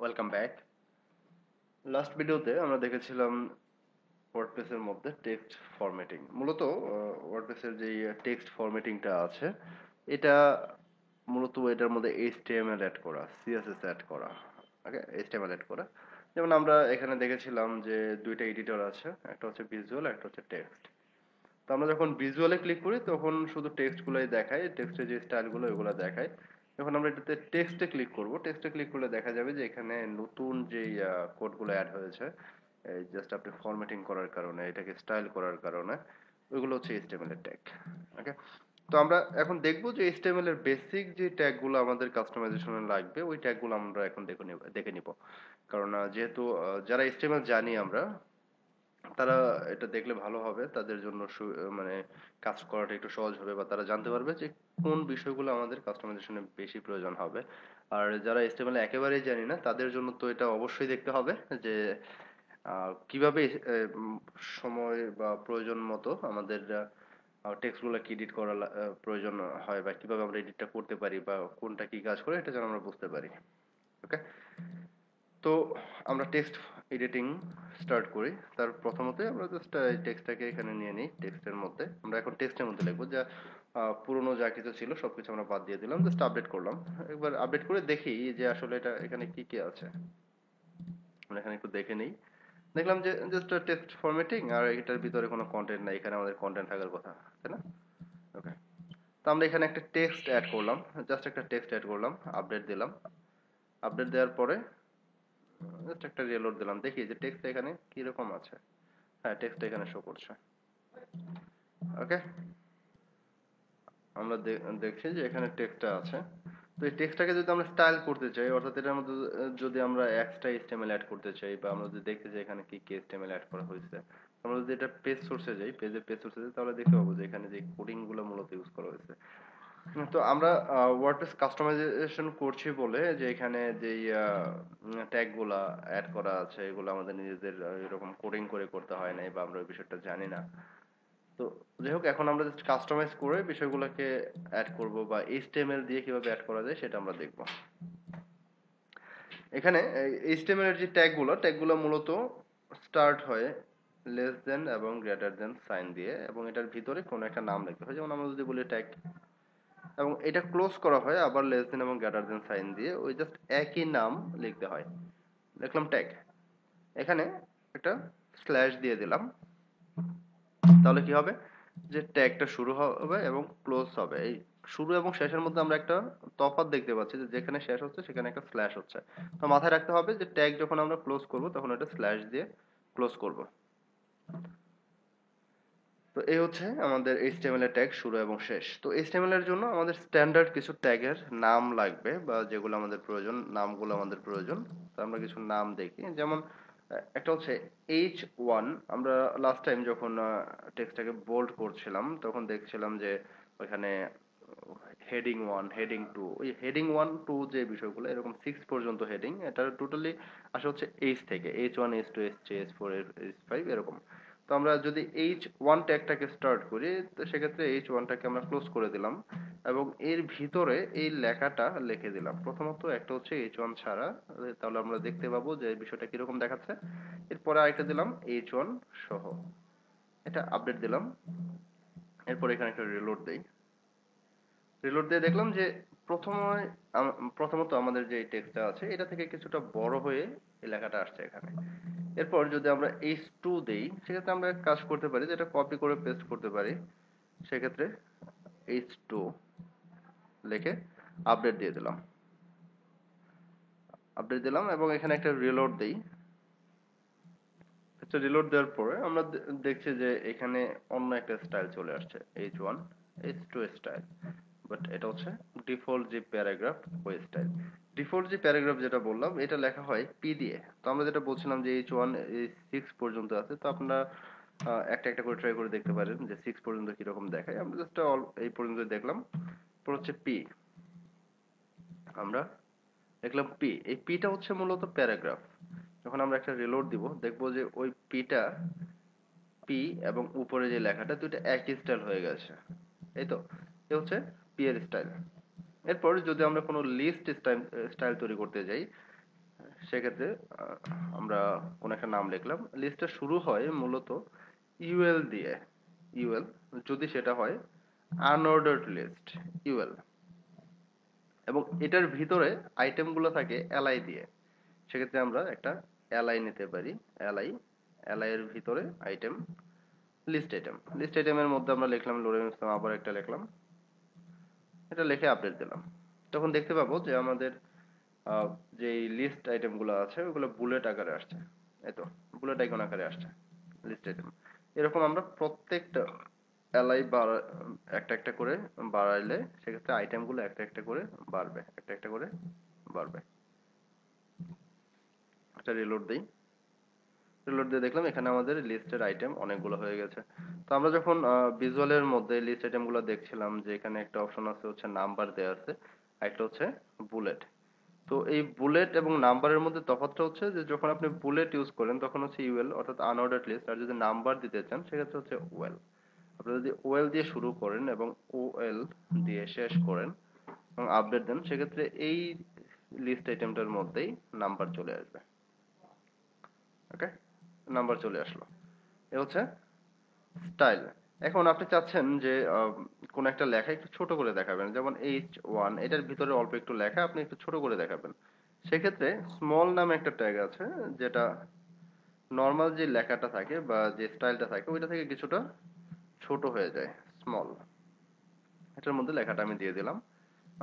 Welcome back. Last ভিডিওতে আমরা দেখেছিলাম ওয়ার্ডপ্রেসের মধ্যে টেক্সট ফরম্যাটিং। মূলত ওয়ার্ডপ্রেসের যে টেক্সট ফরম্যাটিংটা আছে, এটা মূলত এটার মধ্যে এইচটিএমএল অ্যাড করা, সিএসএস অ্যাড করা, ওকে, এইচটিএমএল অ্যাড করা। যেমন আমরা এখানে দেখেছিলাম যে দুইটা এডিটর আছে, একটা হচ্ছে ভিজুয়াল, একটা হচ্ছে টেক্সট। তো আমরা যখন ভিজুয়ালে ক্লিক করি তখন শুধু টেক্সট গুলাই দেখায়, টেক্সটের যে স্টাইলগুলো ওগুলো দেখায়। যখন আমরা এটাতে টেক্সটে ক্লিক করব, টেক্সটে ক্লিক করলে দেখা যাবে যে এখানে নতুন যে কোডগুলো অ্যাড হয়েছে, এই জাস্ট আপনি ফরম্যাটিং করার কারণে, এটাকে স্টাইল করার কারণে, ওইগুলো হচ্ছে এইচটিএমএল এর ট্যাগ। ওকে, তো আমরা এখন দেখব যে এইচটিএমএল এর বেসিক যে ট্যাগগুলো আমাদের কাস্টমাইজেশনে লাগবে, ওই ট্যাগগুলো আমরা এখন দেখে নিব। কারণ যেহেতু যারা এইচটিএমএল জানি আমরা, তারা এটা দেখলে ভালো হবে, তাদের জন্য মানে কাজ করাটা একটু সহজ হবে, বা তারা জানতে পারবে যে কোন বিষয়গুলো আমাদের কাস্টমাইজেশনে বেশি প্রয়োজন হবে। আর যারা HTML একেবারেই জানি না, তাদের জন্য তো এটা অবশ্যই দেখতে হবে যে কিভাবে সময় বা প্রয়োজন মতো আমাদের টেক্সট গুলোকে এডিট করা প্রয়োজন হয়, বা কিভাবে আমরা এডিটটা করতে পারি, বা কোনটা কি কাজ করে এটা যেন আমরা বুঝতে পারি। ওকে, তো আমরা টেক্সট এডিটিং স্টার্ট করি। তার প্রথমতই আমরা জাস্ট টেক্সটটাকে এখানে নিয়ে নিই। টেক্সটের মধ্যে আমরা এখন টেক্সটের মধ্যে লিখবো, যা পুরনো যা কিছু ছিল সবকিছু আমরা বাদ দিয়ে দিলাম, জাস্ট আপডেট করলাম। একবার আপডেট করে দেখি যে আসলে এটা এখানে কি কি আছে। আমরা এখানে একটু দেখে নিই। দেখলাম যে জাস্ট টেক্সট ফরম্যাটিং, আর এটার ভিতরে কোনো কন্টেন্ট নাই। এখানে আমাদের কন্টেন্ট থাকার কথা, তাই না? ওকে, তো আমরা এখানে একটা টেক্সট অ্যাড করলাম, জাস্ট একটা টেক্সট অ্যাড করলাম, আপডেট দিলাম। আপডেট দেওয়ার পরে জাস্ট একটা রিলোড দিলাম, দেখি যে টেক্সট এখানে কি রকম আছে। হ্যাঁ, টেক্সট এখানে শো করছে। ওকে, আমরা দেখছি যে এখানে টেক্সটটা আছে। তো এই টেক্সটটাকে যদি আমরা স্টাইল করতে চাই, অর্থাৎ এটার মধ্যে যদি আমরা এক্সট্রা এইচটিএমএল অ্যাড করতে চাই, বা আমরা যদি দেখতে চাই এখানে কি কি এইচটিএমএল অ্যাড করা হয়েছে, আমরা যদি এটা পেজ সোর্সে যাই, পেজ সোর্সে যাই, তাহলে দেখতে পাবো যে এখানে যে কোডিং গুলো মূলত ইউজ করা হয়েছে। তো আমরা ওয়ার্ডপ্রেস কাস্টমাইজেশন করছি বলে যে এখানে যে ট্যাগ গুলা অ্যাড করা আছে, এগুলো আমাদের নিজেদের এরকম কোডিং করে করতে হয় নাই, বা আমরা ওই বিষয়টা জানি না। তো যাই হোক, এখন আমরা জাস্ট কাস্টমাইজ করে বিষয়গুলোকে অ্যাড করব, বা এইচটিএমএল দিয়ে কিভাবে অ্যাড করা যায় সেটা আমরা দেখব। এখানে এইচটিএমএল এর যে ট্যাগগুলো মূলত স্টার্ট হয় লেস দেন এবং গ্রেটার দেন সাইন দিয়ে, এবং এটার ভিতরে কোনো একটা নাম লিখতে হয়। যেমন আমরা যদি বলি ট্যাগ, এবং এটা ক্লোজ করা হয় আবার লেস দেন এবং গ্রেটার দেন সাইন দিয়ে, ওই জাস্ট একই নাম লিখতে হয়। লিখলাম ট্যাগ, এখানে একটা স্ল্যাশ দিয়ে দিলাম। তাহলে কি হবে যে ট্যাগটা শুরু হবে এবং ক্লোজ হবে। এই শুরু এবং শেষের মধ্যে আমরা একটা তফাৎ দেখতে পাচ্ছি, যে যেখানে শেষ হচ্ছে সেখানে একটা স্ল্যাশ হচ্ছে। তো মাথায় রাখতে হবে যে ট্যাগ যখন আমরা ক্লোজ করব তখন এটা স্ল্যাশ দিয়ে ক্লোজ করব। তো এই হচ্ছে আমাদের এইচটিএমএল এর ট্যাগ শুরু এবং শেষ। তো এইচটিএমএল এর জন্য আমাদের স্ট্যান্ডার্ড কিছু ট্যাগের নাম লাগবে, বা যেগুলো আমাদের প্রয়োজন, নামগুলো আমাদের প্রয়োজন। তো আমরা কিছু নাম দেখি, যেমন একটা হচ্ছে H1। আমরা লাস্ট টাইম যখন টেক্সটটাকে বোল্ড করছিলাম তখন দেখছিলাম যে ওইখানে হেডিং 1, হেডিং 2, ওই হেডিং 1 2 যে বিষয়গুলো এরকম 6 পর্যন্ত হেডিং, এটা টোটালি আসে হচ্ছে H থেকে, H1 H2 H3 H4 H5 এরকম। তো আমরা যদি H1 ট্যাগটাকে স্টার্ট করি, তো সেক্ষেত্রে H1 টাকে আমরা ক্লোজ করে দিলাম, এবং এর ভিতরে এই লেখাটা লিখে দিলাম। প্রথমত একটা হচ্ছে H1 ছাড়া, তাহলে আমরা দেখতে পাবো যে বিষয়টা কিরকম দেখাচ্ছে। এরপরে আরেকটা দিলাম H1 সহ, এটা আপডেট দিলাম। এরপর এখানে একটা রিলোড দেই। রিলোড দিয়ে দেখলাম যে প্রথমে প্রথমত আমাদের যে টেক্সটটা আছে এটা থেকে কিছুটা বড় হয়ে এই লেখাটা আসছে এখানে। এরপর যদি আমরা H2 দেই, সেক্ষেত্রে আমরা এক কাজ করতে পারি, যেটা কপি করে পেস্ট করতে পারি। সেক্ষেত্রে H2 লিখে আপডেট দিয়ে দিলাম, আপডেট দিলাম, এবং এখানে একটা রিলোড দেই। আচ্ছা, রিলোড দেওয়ার পরে আমরা দেখছি যে এখানে অন্য একটা স্টাইল চলে আসছে, H1 H2 স্টাইল। বাট এটা হচ্ছে ডিফল্ট যে প্যারাগ্রাফ ওই স্টাইল। ডিফল্ট যে প্যারাগ্রাফ যেটা বললাম, এটা লেখা হয় পি দিয়ে। তো আমরা যেটা বলছিলাম যে H1 6 পর্যন্ত আছে, তো আপনারা একটা একটা করে ট্রাই করে দেখতে পারেন যে 6 পর্যন্ত কিরকম দেখায়। আমরা জাস্ট এই পর্যন্ত দেখলাম। তারপর হচ্ছে পি, আমরা দেখলাম পি, এই পিটা হচ্ছে মূলত প্যারাগ্রাফ। যখন আমরা একটা রিলোড দিব, দেখবো যে ওই পিটা, পি এবং উপরে যে লেখাটা, দুটো একই স্টাইল হয়ে গেছে। এই তো, এ হচ্ছে পি এর স্টাইল। এরপর যদি আমরা কোনো লিস্ট স্টাইল তৈরি করতে যাই, সেক্ষেত্রে আমরা কোন একটা নাম লিখলাম। লিস্টটা শুরু হয় মূলত ইউএল দিয়ে, ইউএল, যদি সেটা হয় আনঅর্ডার্ড লিস্ট, ইউএল, এবং এটার ভিতরে আইটেমগুলো থাকে এলআই দিয়ে। সেক্ষেত্রে আমরা একটা এলআই নিতে পারি, এলআই, এলআই এর ভিতরে আইটেম, লিস্ট আইটেম, লিস্ট আইটেমের মধ্যে আমরা লিখলাম লরিম ইসলাম, আবার একটা লিখলাম, এটা লিখে আপডেট দিলাম। তখন দেখতে পাবো যে আমাদের যে লিস্ট আইটেম গুলো আছে ওগুলো বুলেট আকারে আসছে, এই তো বুলেট আইকন আকারে আসছে লিস্ট আইটেম। এরকম আমরা প্রত্যেকটা এলআই একটা একটা করে বাড়াইলে সেক্ষেত্রে আইটেম গুলো একটা একটা করে বাড়বে, একটা একটা করে বাড়বে। একটা রিলোড দেই, রিলোড দিয়ে দেখলাম এখানে আমাদের লিস্টের আইটেম অনেকগুলো হয়ে গেছে। তো আমরা যখন ভিজুয়ালের মধ্যে লিস্ট আইটেম গুলো দেখছিলাম যে এখানে একটা অপশন আছে হচ্ছে নাম্বার দেওয়া আছে, একটা হচ্ছে বুলেট। তো এই বুলেট এবং নাম্বারের মধ্যে তফাৎটা হচ্ছে যে যখন আপনি বুলেট ইউজ করেন তখন হচ্ছে ইউএল অর্থাৎ আনঅর্ডার্ড লিস্ট, আর যদি নাম্বার দিতে চান সেক্ষেত্রে হচ্ছে ওয়েল। আপনি যদি ওয়েল দিয়ে শুরু করেন এবং ওএল দিয়ে শেষ করেন এবং আপডেট দেন সেক্ষেত্রে এই লিস্ট আইটেমটার মধ্যেই নাম্বার চলে আসবে। ওকে, নাম্বার চলে আসলো। এ হচ্ছে স্টাইল। এখন আপনি চাচ্ছেন যে কোন একটা লেখা একটু ছোট করে দেখাবেন, যেমন H1 এটার ভিতরে অল্প একটু লেখা আপনি একটু ছোট করে দেখাবেন। সেক্ষেত্রে স্মল নামে একটা ট্যাগ আছে, যেটা নর্মাল যে লেখাটা থাকে বা যে স্টাইলটা থাকে ওইটা থেকে কিছুটা ছোট হয়ে যায়, স্মল। এটার মধ্যে লেখাটা আমি দিয়ে দিলাম,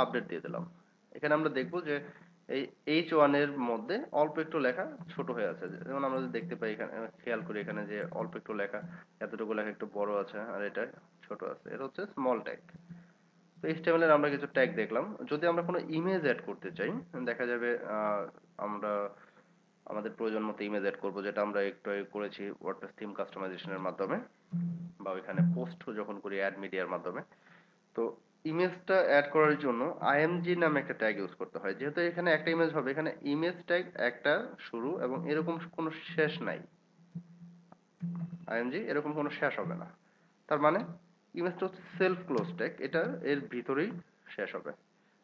আপডেট দিয়ে দিলাম। এখানে আমরা দেখব যে এই H1 এর মধ্যে অল্প একটু লেখা ছোট হয়ে আছে, যেমন আমরা যদি দেখতে পাই এখানে, খেয়াল করি এখানে যে অল্প একটু লেখা, এতটুকু লেখা একটু বড় আছে আর এটা ছোট আছে, এটা হচ্ছে স্মল ট্যাগ। তো HTML এর আমরা কিছু ট্যাগ দেখলাম। যদি আমরা কোনো ইমেজ অ্যাড করতে চাই, দেখা যাবে আমরা আমাদের প্রয়োজন মতো ইমেজ অ্যাড করব, যেটা আমরা একটু আগে করেছি ওয়ার্ডপ্রেস থিম কাস্টমাইজেশনের মাধ্যমে, বা ওইখানে পোস্ট যখন করি অ্যাড মিডিয়ার মাধ্যমে। তো ইমেজটা অ্যাড করার জন্য আইএমজি নামে একটা ট্যাগ ইউজ করতে হয়। যেহেতু এখানে একটা ইমেজ হবে, এখানে ইমেজ ট্যাগ একটা শুরু এবং এরকম কোনো শেষ নাই, আইএমজি এরকম কোনো শেষ হবে না। তার মানে ইমেজটা হচ্ছে সেলফ ক্লোজ ট্যাগ, এটা এর ভিতরেই শেষ হবে।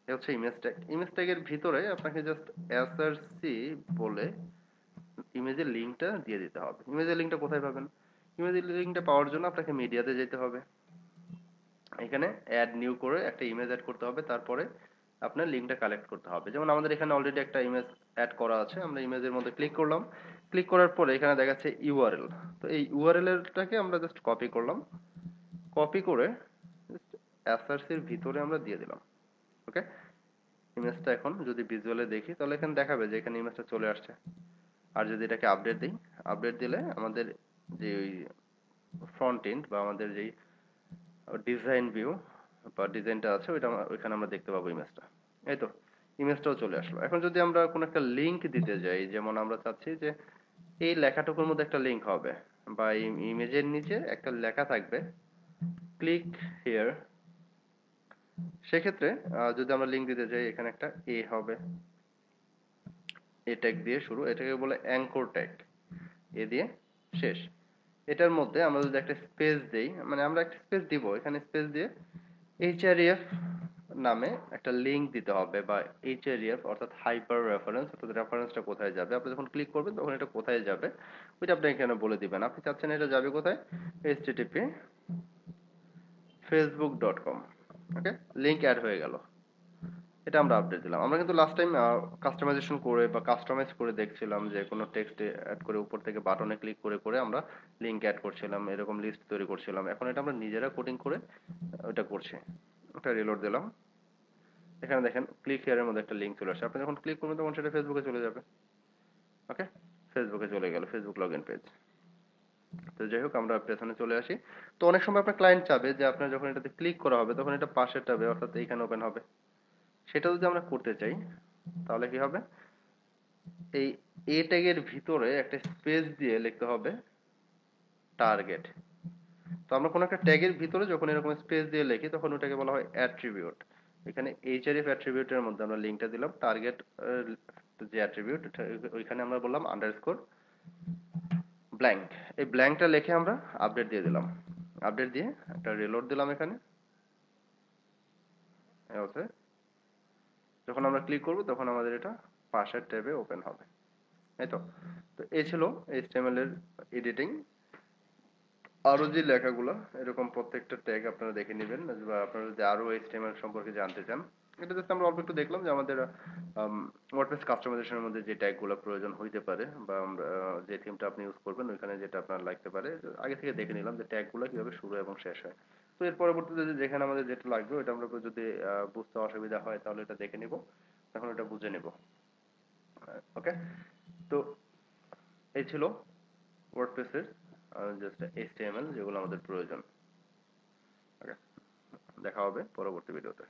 এটা হচ্ছে ইমেজ ট্যাগ। ইমেজ ট্যাগের ভিতরে আপনাকে জাস্ট এসআরসি বলে ইমেজের লিংকটা দিয়ে দিতে হবে। ইমেজের লিংকটা কোথায় পাবেন? ইমেজের লিংকটা পাওয়ার জন্য আপনাকে মিডিয়াতে যেতে হবে, এখানে অ্যাড নিউ করে একটা ইমেজ অ্যাড করতে হবে, তারপরে আপনার লিংকটা কালেক্ট করতে হবে। যেমন আমাদের এখানে অলরেডি একটা ইমেজ অ্যাড করা আছে, আমরা ইমেজের মধ্যে ক্লিক করলাম, ক্লিক করার পরে এখানে দেখাচ্ছে ইউআরএল। তো এই ইউআরএল এরটাকে আমরা জাস্ট কপি করলাম, কপি করে এসআরসির ভিতরে আমরা দিয়ে দিলাম। ওকে, ইমেজটা এখন যদি ভিজুয়ালে দেখি তাহলে এখানে দেখাবে যে এখানে ইমেজটা চলে আসছে। আর যদি এটাকে আপডেট দিই, আপডেট দিলে আমাদের যে ওই ফ্রন্ট এন্ড বা আমাদের যেই ডিজাইন ভিউ বা ডিজাইনটা আছে ওইটা ওইখানে আমরা দেখতে পাবো ইমেজটা। এই তো ইমেজটাও চলে আসলো। এখন যদি আমরা কোনো একটা লিংক দিতে যাই, যেমন আমরা চাচ্ছি যে এই লেখাটুকুর মধ্যে একটা লিংক হবে বা ইমেজের নিচে একটা লেখা থাকবে ক্লিক হিয়ার, সেক্ষেত্রে যদি আমরা লিংক দিতে যাই এখানে একটা এ হবে, এ ট্যাগ দিয়ে শুরু, এটাকে বলে অ্যাঙ্কর ট্যাগ, এ দিয়ে শেষ। এটার মধ্যে আমরা যদি একটা স্পেস দেই, মানে আমরা একটা স্পেস দিব, এখানে স্পেস দিয়ে href নামে একটা লিংক দিতে হবে, বা href অর্থাৎ হাইপার রেফারেন্স, অর্থাৎ রেফারেন্সটা কোথায় যাবে, আপনি যখন ক্লিক করবেন তখন এটা কোথায় যাবে ওইটা আপনি এখানে বলে দিবেন। আপনি চাচ্ছেন এটা যাবে কোথায়, http facebook.com। ওকে, লিংক অ্যাড হয়ে গেল, এটা আমরা আপডেট দিলাম। আমরা কিন্তু লাস্ট টাইম কাস্টমাইজেশন করে বা কাস্টমাইজ করে দেখছিলাম যে কোনো টেক্সট অ্যাড করে উপর থেকে বাটনে ক্লিক করে করে আমরা লিংক অ্যাড করছিলাম, এরকম লিস্ট তৈরি করছিলাম। এখন এটা আমরা নিজেরা কোডিং করে ওটা করছি। ওটা রিলোড দিলাম, এখানে দেখেন ক্লিক হিয়ারের মধ্যে একটা লিংক চলে আসে, আপনি যখন ক্লিক করবেন তখন সেটা ফেসবুকে চলে যাবে। ওকে, ফেসবুকে চলে গেল, ফেসবুক লগইন পেজ। তো যাই হোক আমরা পেছনে চলে আসি। তো অনেক সময় আপনার ক্লায়েন্ট চাবে যে আপনার যখন এটাতে ক্লিক করা হবে তখন এটা পাশের ট্যাবে অর্থাৎ এইখানে ওপেন হবে। সেটা যদি আমরা করতে চাই তাহলে কি হবে, এই এ ট্যাগের ভিতরে একটা স্পেস দিয়ে লিখতে হবে টার্গেট। তো আমরা কোনো একটা ট্যাগের ভিতরে যখন এরকম স্পেস দিয়ে লিখি তখন ওটাকে বলা হয় অ্যাট্রিবিউট। এখানে href অ্যাট্রিবিউটের মধ্যে আমরা লিংকটা দিলাম, টার্গেট যে অ্যাট্রিবিউট ওইখানে আমরা বললাম আন্ডারস্কোর ব্ল্যাঙ্ক। এই ব্ল্যাঙ্কটা লিখে আমরা আপডেট দিয়ে দিলাম, আপডেট দিয়ে একটা রিলোড দিলাম। এখানে যখন আমরা ক্লিক করব তখন আমাদের এটা পাশের ট্যাবে ওপেন হবে, তাই তো। তো এই ছিল HTML এর এডিটিং। আরো যে লেখাগুলো এরকম প্রত্যেকটা ট্যাগ আপনারা দেখে নেবেন, বা আপনারা যদি আরো HTML সম্পর্কে জানতে চান, এটা জাস্ট আমরা অল্প একটু দেখলাম যে আমাদের ওয়ার্ডপ্রেস কাস্টমাইজেশনের মধ্যে যে ট্যাগগুলো প্রয়োজন হইতে পারে, বা আমরা যে থিমটা আপনি ইউজ করবেন ওইখানে যেটা আপনার লাগতে পারে, আগে থেকে দেখে নিলাম যে ট্যাগগুলো কিভাবে শুরু এবং শেষ হয়। তো এর পরবর্তীতে যেখানে আমাদের যেটা লাগবে ওটা আমরা যদি বুঝতে অসুবিধা হয় তাহলে এটা দেখে নিব, তখন এটা বুঝে নিব। ওকে, তো এই ছিল ওয়ার্ডপ্রেসের জাস্ট HTML যেগুলো আমাদের প্রয়োজন। ওকে, দেখা হবে পরবর্তী ভিডিওতে।